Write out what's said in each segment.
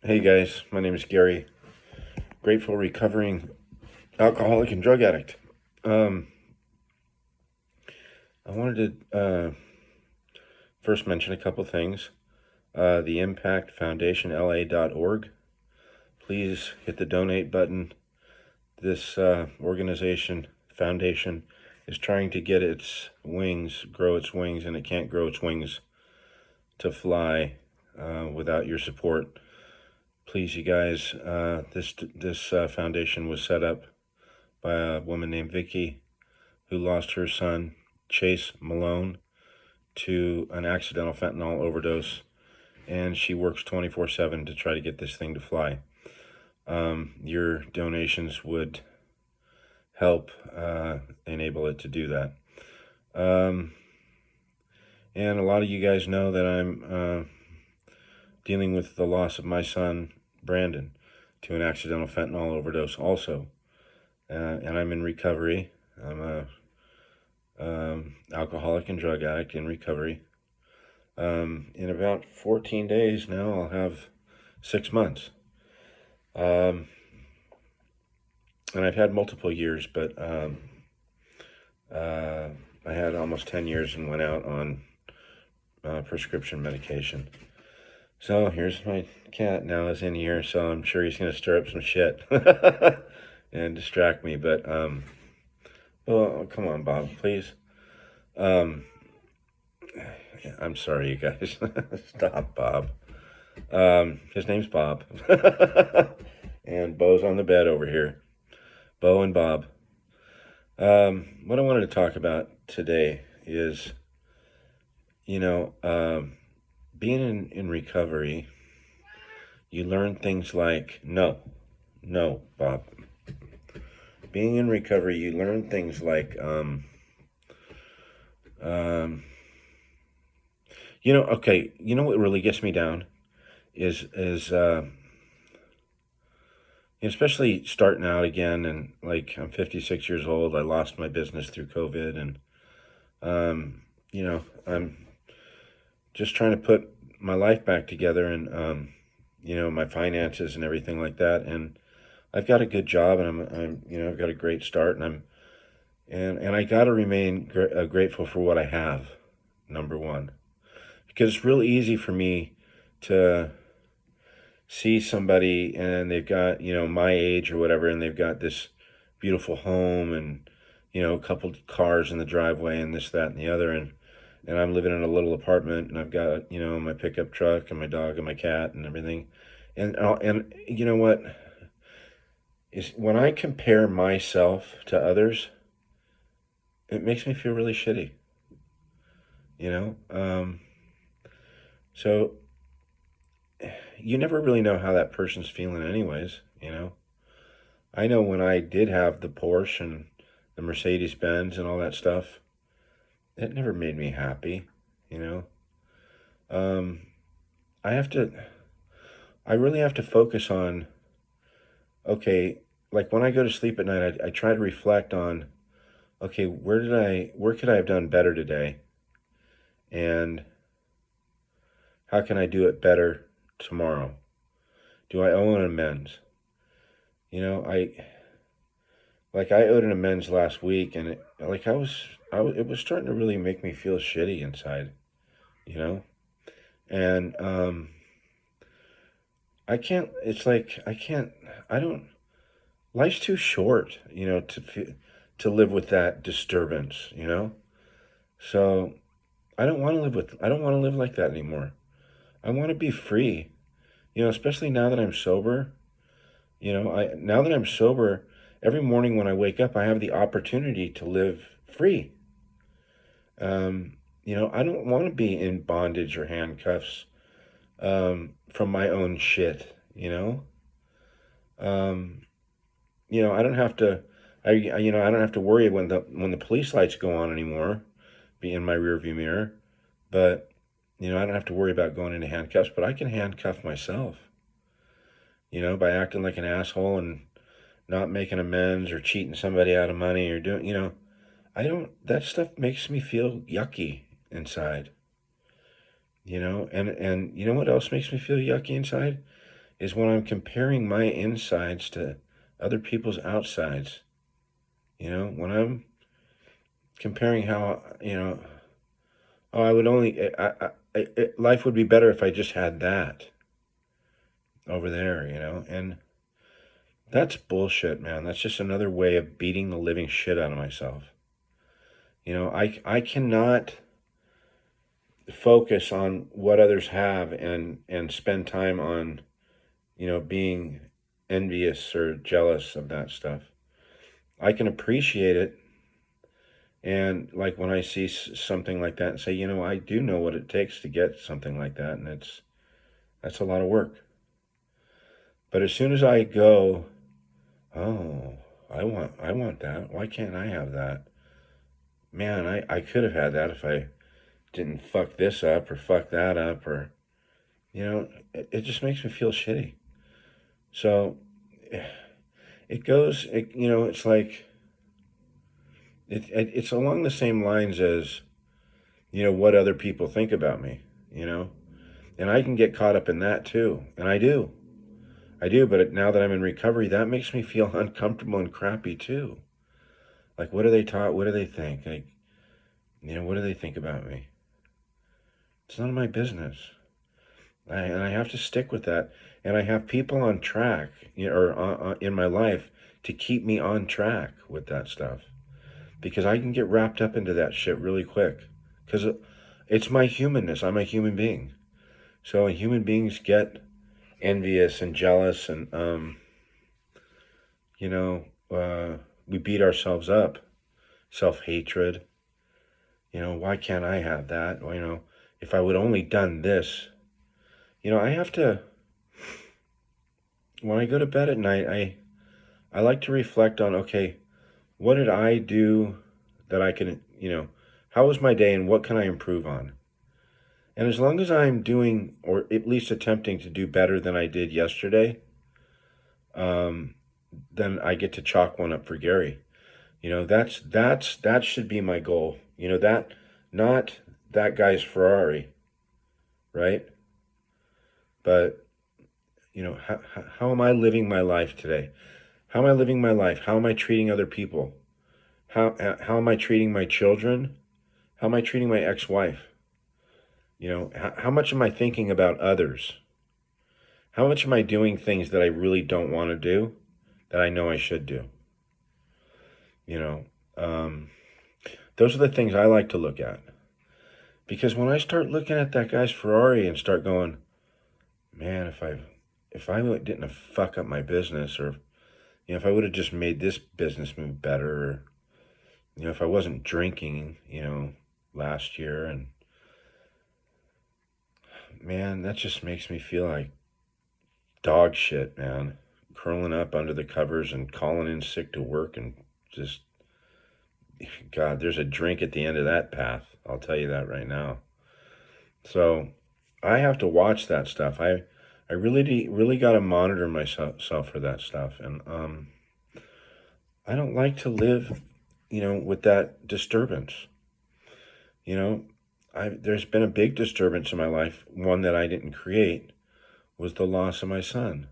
Hey guys, my name is Gary, grateful recovering alcoholic and drug addict. Um, I wanted to first mention a couple things. The Impact Foundation LA.org. Please hit the donate button. This foundation, is trying to get grow its wings, and it can't grow its wings to fly without your support. Please, you guys, this foundation was set up by a woman named Vicky, who lost her son, Chase Malone, to an accidental fentanyl overdose, and she works 24/7 to try to get this thing to fly. Your donations would help enable it to do that. And a lot of you guys know that I'm dealing with the loss of my son, Brandon, to an accidental fentanyl overdose also. And I'm in recovery. I'm a alcoholic and drug addict in recovery. In about 14 days now, I'll have 6 months. And I've had multiple years, but I had almost 10 years and went out on prescription medication. So here's my cat now is in here, so I'm sure he's going to stir up some shit and distract me. But, well, come on, Bob, please. I'm sorry, you guys. Stop, Bob. His name's Bob. And Bo's on the bed over here. Bo and Bob. What I wanted to talk about today is, being in recovery, you learn things like, no, Bob. Being in recovery, you learn things like, okay, what really gets me down is especially starting out again, and like I'm 56 years old. I lost my business through COVID, and I'm just trying to put my life back together, and my finances and everything like that. And I've got a good job, and I've got a great start, and I got to remain grateful for what I have. Number one, because it's real easy for me to see somebody and they've got, my age or whatever, and they've got this beautiful home and, a couple cars in the driveway and this, that, and the other. And I'm living in a little apartment, and I've got, my pickup truck and my dog and my cat and everything. And you know what? Is when I compare myself to others, it makes me feel really shitty, so you never really know how that person's feeling anyways. I know when I did have the Porsche and the Mercedes Benz and all that stuff, it never made me happy. I have to, I really have to focus on, okay, like when I go to sleep at night, I try to reflect on, okay, where could I have done better today? And how can I do it better tomorrow? Do I owe an amends? I owed an amends last week, and it was starting to really make me feel shitty inside, and I don't. Life's too short, to live with that disturbance, So I don't want to live like that anymore. I want to be free, especially now that I'm sober. Now that I'm sober, every morning when I wake up, I have the opportunity to live free. I don't want to be in bondage or handcuffs from my own shit. I don't have to. I don't have to worry when the police lights go on anymore, be in my rearview mirror. But I don't have to worry about going into handcuffs. But I can handcuff myself. By acting like an asshole and not making amends or cheating somebody out of money or doing, that stuff makes me feel yucky inside, and you know what else makes me feel yucky inside is when I'm comparing my insides to other people's outsides. When I'm comparing how, oh, I would only, life would be better if I just had that over there, and that's bullshit, man. That's just another way of beating the living shit out of myself. I cannot focus on what others have and spend time on, being envious or jealous of that stuff. I can appreciate it. And like when I see something like that and say, I do know what it takes to get something like that. And that's a lot of work. But as soon as I go, oh, I want that. Why can't I have that? Man, I could have had that if I didn't fuck this up or fuck that up, or, it just makes me feel shitty. So it's like, it's along the same lines as, what other people think about me, and I can get caught up in that too. And I do, but now that I'm in recovery, that makes me feel uncomfortable and crappy too. Like, what are they taught? What do they think? Like, what do they think about me? It's none of my business. And I have to stick with that. And I have people on track, or in my life to keep me on track with that stuff. Because I can get wrapped up into that shit really quick. Because it's my humanness. I'm a human being. So human beings get envious and jealous, and, we beat ourselves up. Self-hatred. Why can't I have that? Well, if I would only done this. I have to, when I go to bed at night, I like to reflect on, okay, what did I do that I can, how was my day and what can I improve on? And as long as I'm doing, or at least attempting to do better than I did yesterday, then I get to chalk one up for Gary. That should be my goal. That, not that guy's Ferrari, right? But, how am I living my life today? How am I living my life? How am I treating other people? How am I treating my children? How am I treating my ex-wife? How much am I thinking about others? How much am I doing things that I really don't want to do that I know I should do? Those are the things I like to look at. Because when I start looking at that guy's Ferrari and start going, man, if I didn't fuck up my business, or if I would have just made this business move better, or if I wasn't drinking, last year, and man, that just makes me feel like dog shit, man. Curling up under the covers and calling in sick to work, and just, God, there's a drink at the end of that path. I'll tell you that right now. So I have to watch that stuff. I really got to monitor myself for that stuff. And I don't like to live, with that disturbance. There's been a big disturbance in my life. One that I didn't create was the loss of my son.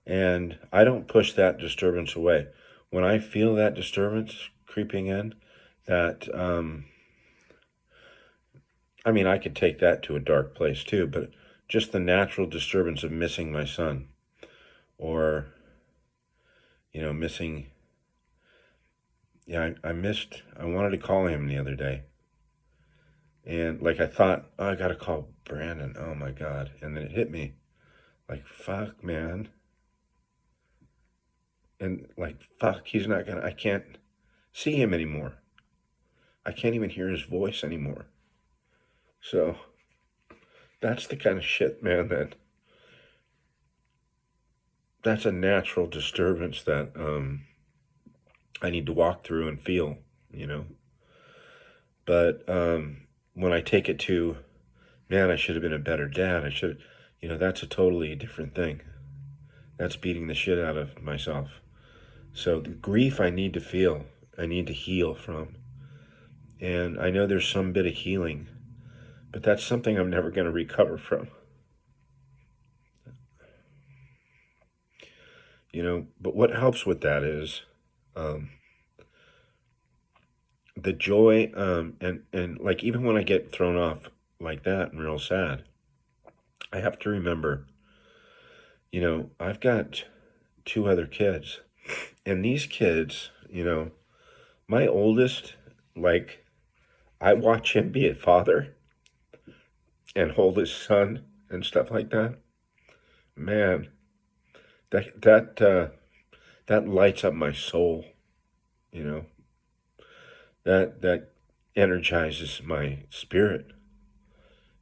And I don't push that disturbance away. When I feel that disturbance creeping in, that, I could take that to a dark place too, but just the natural disturbance of missing my son, or, missing, I wanted to call him the other day. And like I thought, oh, I got to call Brandon. Oh my God. And then it hit me like, fuck, man. And like, fuck, I can't see him anymore. I can't even hear his voice anymore. So that's the kind of shit, man, that's a natural disturbance that I need to walk through and feel, But when I take it to, man, I should have been a better dad. That's a totally different thing. That's beating the shit out of myself. So the grief I need to feel, I need to heal from. And I know there's some bit of healing, but that's something I'm never going to recover from. But what helps with that is um, the joy, and like even when I get thrown off like that and real sad, I have to remember, I've got two other kids, and these kids, my oldest, like, I watch him be a father and hold his son and stuff like that. Man, that lights up my soul. You know that energizes my spirit.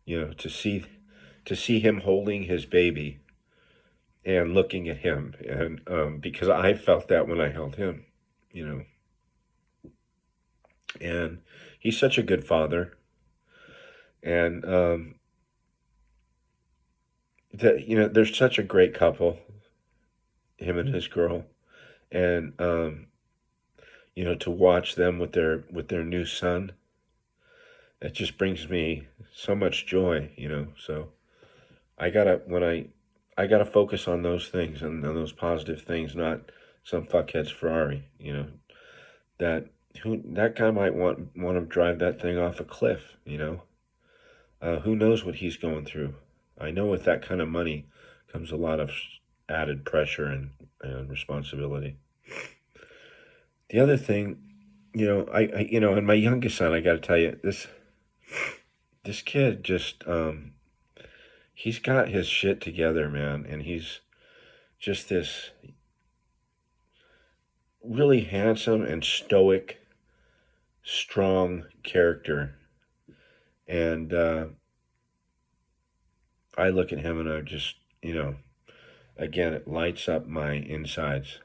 To see him holding his baby and looking at him, and because I felt that when I held him, you know, and he's such a good father, and that they're such a great couple, him and his girl, and to watch them with their new son, it just brings me so much joy. So I gotta focus on those things and on those positive things, not some fuckhead's Ferrari. That that guy might want to drive that thing off a cliff. Who knows what he's going through? I know with that kind of money comes a lot of added pressure and responsibility. The other thing, and my youngest son, I got to tell you, this kid just he's got his shit together, man, and he's just this really handsome and stoic, strong character. And I look at him and I just, again, it lights up my insides.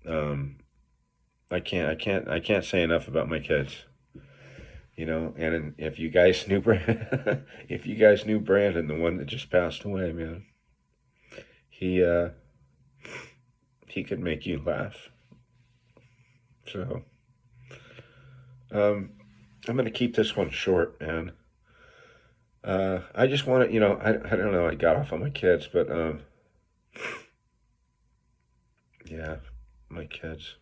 Um, I can't say enough about my kids. And if you guys knew if you guys knew Brandon, the one that just passed away, man, he uh, he could make you laugh. So um, I'm gonna keep this one short, man. I just want to, I don't know, I got off on my kids, but yeah, my kids,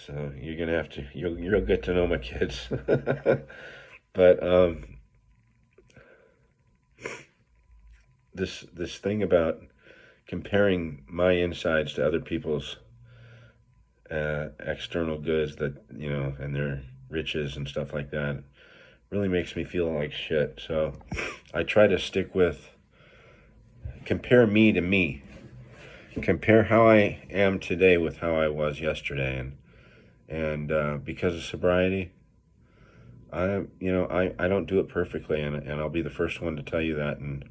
so you're gonna have to, you'll get to know my kids. But this thing about comparing my insides to other people's external goods, that and their riches and stuff like that, really makes me feel like shit. So I try to stick with, compare me to me, compare how I am today with how I was yesterday, and because of sobriety, I don't do it perfectly, and I'll be the first one to tell you that. And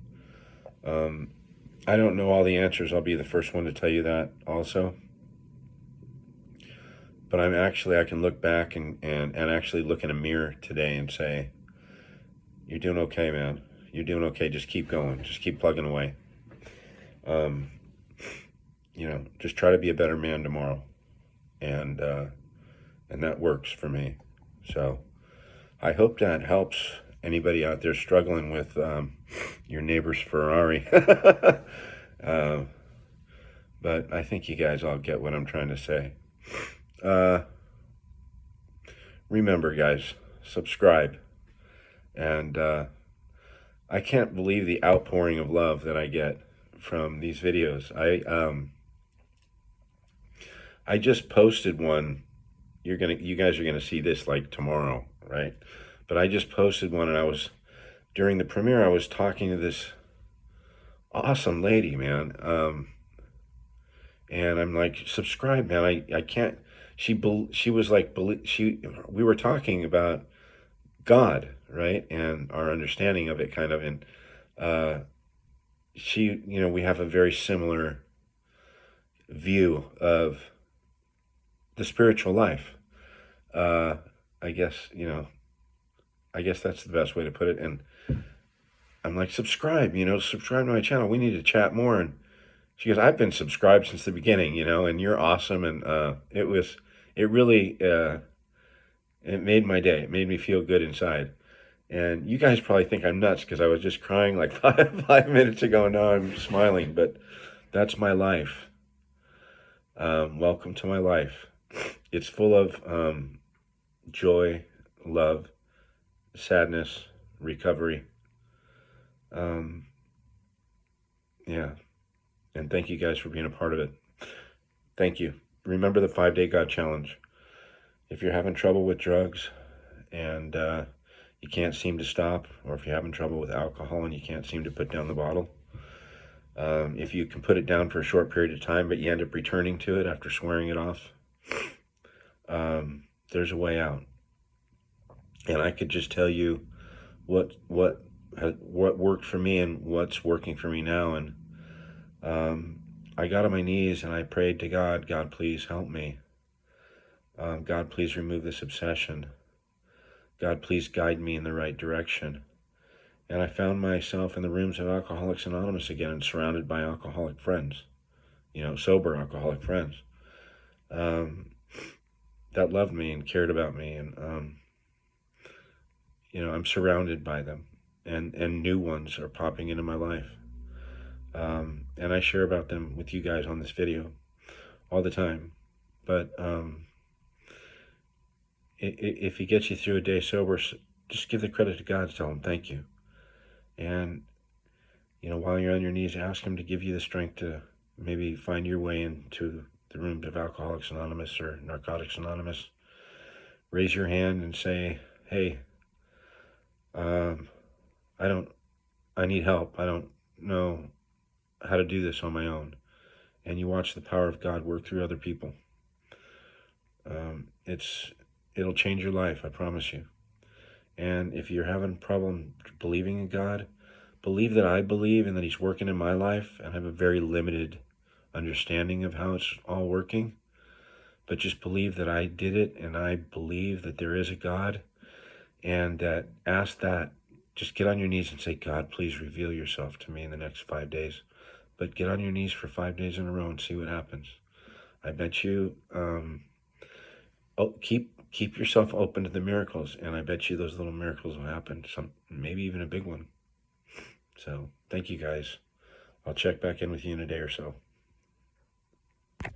I don't know all the answers. I'll be the first one to tell you that also. But I can look back and actually look in a mirror today and say, you're doing okay, man. You're doing okay. Just keep going. Just keep plugging away. Um, just try to be a better man tomorrow. And that works for me. So I hope that helps anybody out there struggling with your neighbor's Ferrari. uh, but I think you guys all get what I'm trying to say. Remember, guys, subscribe. And I can't believe the outpouring of love that I get from these videos. I just posted one. You guys are gonna see this like tomorrow, right? But I just posted one, and during the premiere, I was talking to this awesome lady, man. And I'm like, subscribe, man. I can't. She was like, we were talking about God, right? And our understanding of it, kind of. And we have a very similar view of the spiritual life. Uh, I guess, I guess that's the best way to put it. And I'm like, subscribe to my channel. We need to chat more. And she goes, I've been subscribed since the beginning, and you're awesome. And it really, it made my day. It made me feel good inside. And you guys probably think I'm nuts because I was just crying like 5 minutes ago. Now I'm smiling, but that's my life. Welcome to my life. It's full of joy, love, sadness, recovery. Um, yeah. And thank you guys for being a part of it. Thank you. Remember the 5 Day God Challenge. If you're having trouble with drugs and you can't seem to stop, or if you're having trouble with alcohol and you can't seem to put down the bottle, if you can put it down for a short period of time, but you end up returning to it after swearing it off, there's a way out. And I could just tell you what worked for me and what's working for me now. And I got on my knees and I prayed to God, God, please help me. God, please remove this obsession. God, please guide me in the right direction. And I found myself in the rooms of Alcoholics Anonymous again and surrounded by alcoholic friends, sober alcoholic friends that loved me and cared about me. And, I'm surrounded by them, and new ones are popping into my life. And I share about them with you guys on this video all the time. But if he gets you through a day sober, just give the credit to God. Tell him thank you. And, while you're on your knees, ask him to give you the strength to maybe find your way into the rooms of Alcoholics Anonymous or Narcotics Anonymous. Raise your hand and say, hey, I need help. I don't know how to do this on my own. And you watch the power of God work through other people. It'll change your life, I promise you. And if you're having a problem believing in God, believe that I believe and that he's working in my life, and I have a very limited understanding of how it's all working. But just believe that I did it, and I believe that there is a God, and just get on your knees and say, God, please reveal yourself to me in the next 5 days. But get on your knees for 5 days in a row and see what happens. I bet you, keep yourself open to the miracles, and I bet you those little miracles will happen, maybe even a big one. So thank you guys. I'll check back in with you in a day or so.